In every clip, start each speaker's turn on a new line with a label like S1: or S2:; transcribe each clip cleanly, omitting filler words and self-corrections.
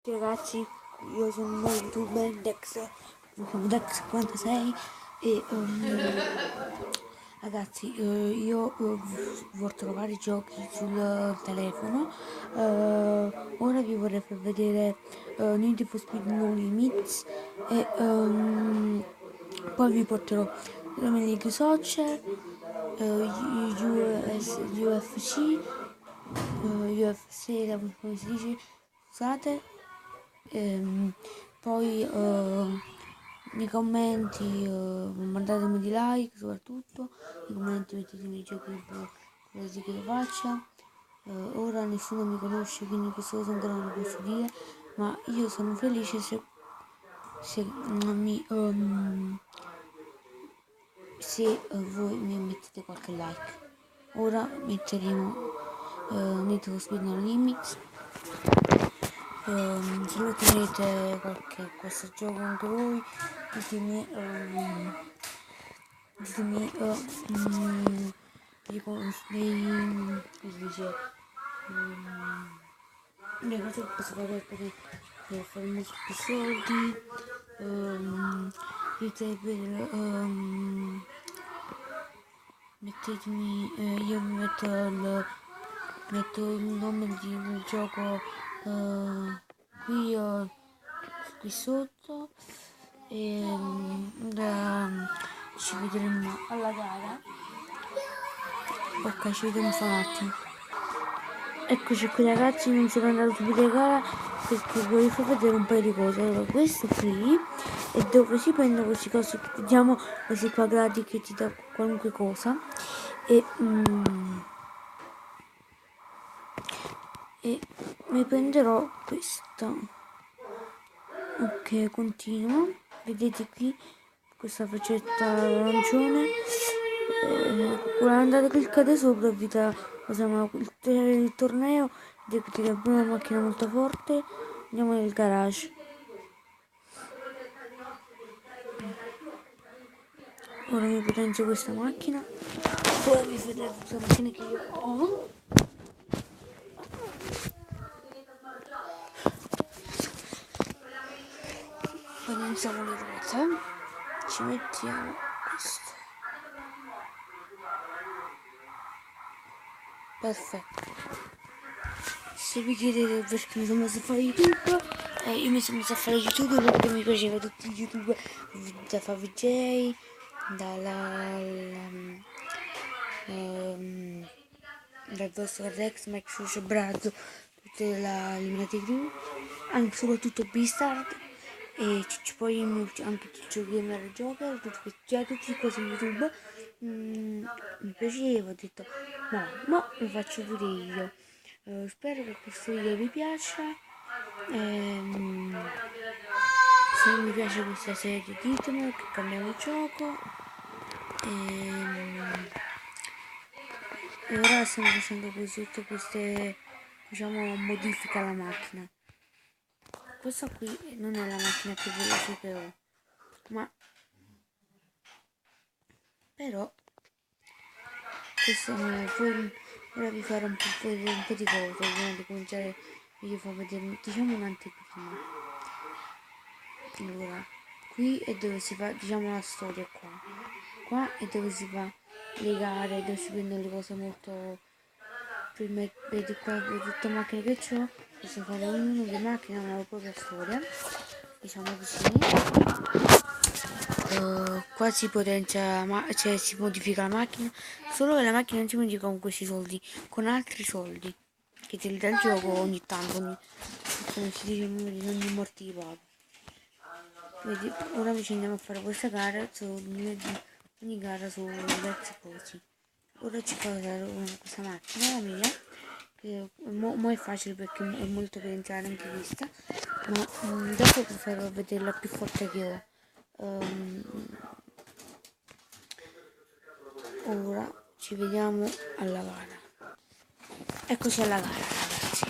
S1: Ragazzi, io sono un nuovo youtuber, Dex56 e ragazzi, io vorrei trovare giochi sul telefono. Ora vi vorrei far vedere Need for Speed No Limits e poi vi porterò Premier League Soccer, UFC, UFC, come si dice, scusate. Poi nei commenti mandatemi di like, soprattutto nei commenti mettetemi i giochi che volete che io faccia. Ora nessuno mi conosce, quindi questa cosa ancora non lo posso dire, ma io sono felice se voi mi mettete qualche like. Ora metteremo Need for Speed No Limits. Se lo tenete questo gioco anche voi, ditemi come si dice, le cose che posso fare per fare molti più soldi. Mettetemi, io mi metto il nome del gioco qui sotto e ci vedremo alla gara. Ok, ci vediamo fra un attimo. Eccoci qui ragazzi, non sono andato subito a gara perché voglio far vedere un paio di cose. Allora, questo qui è dove si prendono queste cose, vediamo questi quadrati che ti dà qualunque cosa e mi prenderò questa. Ok, continuo. Vedete qui questa faccetta arancione. Quando andate a cliccare sopra vi dà il torneo. Vedete che è una macchina molto forte. Andiamo nel garage. Ora mi potenzio questa macchina. Ora vi vedete questa macchina che io ho. Potenziamo le ruote. Ci mettiamo questo. Perfetto. Se vi chiedete perché mi sono messo a fare YouTube, io mi sono messo a fare YouTube perché mi piaceva tutti i YouTube da fare VJ, dal vostro Rex, Max, Brazzo, tutte la Illuminati Crew, anche soprattutto Beastard e poi anche Ciccio Gamer Joker, tutti cose in YouTube. Mi piaceva, ho detto no, lo faccio pure io. Spero che questo video vi piaccia. Se non mi piace questa serie ditemelo che cambiamo il gioco. E ora stiamo facendo così tutte queste, diciamo, modifiche alla macchina. Questa qui non è la macchina più veloce che ho, ma però questo poi ora vi farò un po' di cose prima di cominciare. Vi farò vedere, diciamo, un'anteprima. Allora, qui è dove si fa, diciamo, la storia qua è dove si fa le gare, dove si prendono le cose molto. Vedi qua, vedi tutte le macchine che ho, posso fare ognuno delle macchine ha una propria storia, diciamo così. Qua si potenzia, cioè si modifica la macchina, solo che la macchina non si modifica con questi soldi, con altri soldi che te li dà il gioco ogni tanto, come si dice, ogni morte di pago. Vedi, ora ci andiamo a fare questa gara, ogni gara su diverse cose. Ora ci fa questa macchina, la mia, che mo è facile perché è molto potenziale anche questa, ma dopo vi farò vedere la più forte che ho. Ora ci vediamo alla gara. Eccoci alla gara, ragazzi.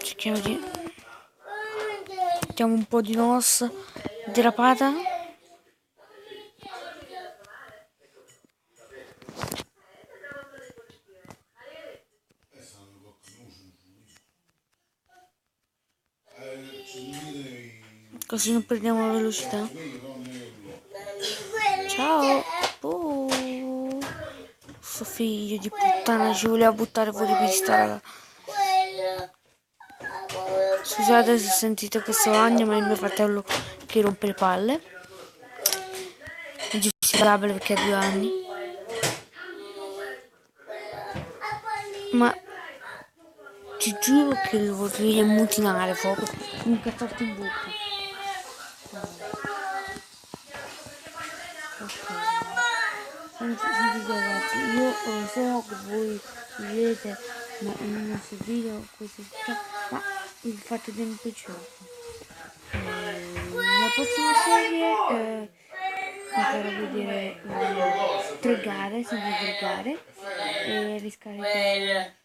S1: Cerchiamo di... Mettiamo un po' di nos derapata. così non perdiamo la velocità. Ciao. Sto figlio di puttana ci voleva buttare fuori per strada. Scusate se sentite questo ragno, ma è il mio fratello che rompe le palle. È giustificabile perché ha 2 anni. Ma ti giuro che lo vorrei ammutinare proprio. Un cazzotto in bocca. Sentite ragazzi, io so che voi vedete ma in questo video ma il fatto che mi piace la prossima serie farò vedere 3 gare, sempre 3 gare e riscaricare